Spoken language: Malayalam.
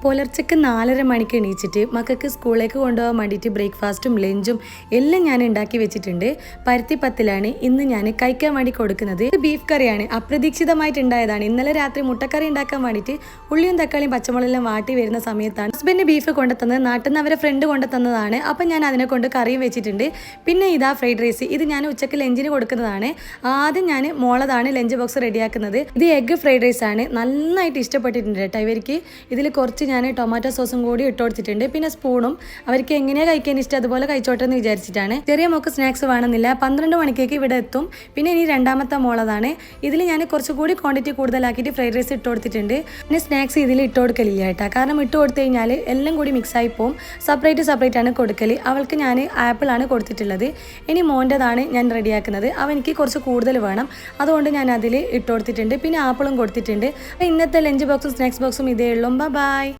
പുലർച്ചയ്ക്ക് 4:30 മണിക്ക് എണീച്ചിട്ട് മക്കൾക്ക് സ്കൂളിലേക്ക് കൊണ്ടുപോകാൻ വേണ്ടിയിട്ട് ബ്രേക്ക്ഫാസ്റ്റും ലഞ്ചും എല്ലാം ഞാൻ ഉണ്ടാക്കി വെച്ചിട്ടുണ്ട്. പരുത്തിപ്പത്തിലാണ് ഇന്ന് ഞാൻ കഴിക്കാൻ വേണ്ടി കൊടുക്കുന്നത്. ബീഫ് കറിയാണ്, അപ്രതീക്ഷിതമായിട്ട് ഉണ്ടായതാണ്. ഇന്നലെ രാത്രി മുട്ടക്കറി ഉണ്ടാക്കാൻ വേണ്ടിയിട്ട് ഉള്ളിയും തക്കാളിയും പച്ചമുളകെല്ലാം വാട്ടി വരുന്ന സമയത്താണ് ഹസ്ബൻഡ് ബീഫ് കൊണ്ടുതന്നത്. നാട്ടിൽ നിന്ന് അവരെ ഫ്രണ്ട് കൊണ്ടുതന്നതാണ്. അപ്പം ഞാൻ അതിനെ കൊണ്ട് കറിയും വെച്ചിട്ടുണ്ട്. പിന്നെ ഇതാ ഫ്രൈഡ് റൈസ്, ഇത് ഞാൻ ഉച്ചയ്ക്ക് ലഞ്ചിന് കൊടുക്കുന്നതാണ്. ആദ്യം ഞാൻ മോളതാണ് ലഞ്ച് ബോക്സ് റെഡിയാക്കുന്നത്. ഇത് എഗ്ഗ് ഫ്രൈഡ് റൈസ് ആണ്. നന്നായിട്ട് ഇഷ്ടപ്പെട്ടിട്ടുണ്ട് കേട്ടോ ഇവർക്ക്. ഇതിൽ കുറച്ച് ഞാൻ ടൊമാറ്റോ സോസും കൂടി ഇട്ട് കൊടുത്തിട്ടുണ്ട്. പിന്നെ സ്പൂണും അവർക്ക് എങ്ങനെയാണ് കഴിക്കാൻ ഇഷ്ടം അതുപോലെ കഴിച്ചോട്ടെ എന്ന് വിചാരിച്ചിട്ടാണ്. ചെറിയ മോൾക്ക് സ്നാക്സ് വേണമെന്നില്ല. 12 മണിക്കേക്ക് ഇവിടെ എത്തും. പിന്നെ ഇനി രണ്ടാമത്തെ മോളതാണ്. ഇതിൽ ഞാൻ കുറച്ചുകൂടി ക്വാണ്ടിറ്റി കൂടുതലാക്കിയിട്ട് ഫ്രൈഡ് റൈസ് ഇട്ട് കൊടുത്തിട്ടുണ്ട്. പിന്നെ സ്നാക്സ് ഇതിൽ ഇട്ട് കൊടുക്കലില്ല കേട്ടോ, കാരണം ഇട്ട് കൊടുത്തു കഴിഞ്ഞാൽ എല്ലാം കൂടി മിക്സായി പോകും. സെപ്പറേറ്റ് ആണ് കൊടുക്കൽ. അവൾക്ക് ഞാൻ ആപ്പിളാണ് കൊടുത്തിട്ടുള്ളത്. ഇനി മോൻ്റെതാണ് ഞാൻ റെഡിയാക്കുന്നത്. അവനിക്ക് കുറച്ച് കൂടുതൽ വേണം, അതുകൊണ്ട് ഞാൻ അതിൽ ഇട്ട് കൊടുത്തിട്ടുണ്ട്. പിന്നെ ആപ്പിളും കൊടുത്തിട്ടുണ്ട്. ഇന്നത്തെ ലഞ്ച് ബോക്സും സ്നാക്സ് ബോക്സും ഇതേ ഉള്ളൂ. ബൈ.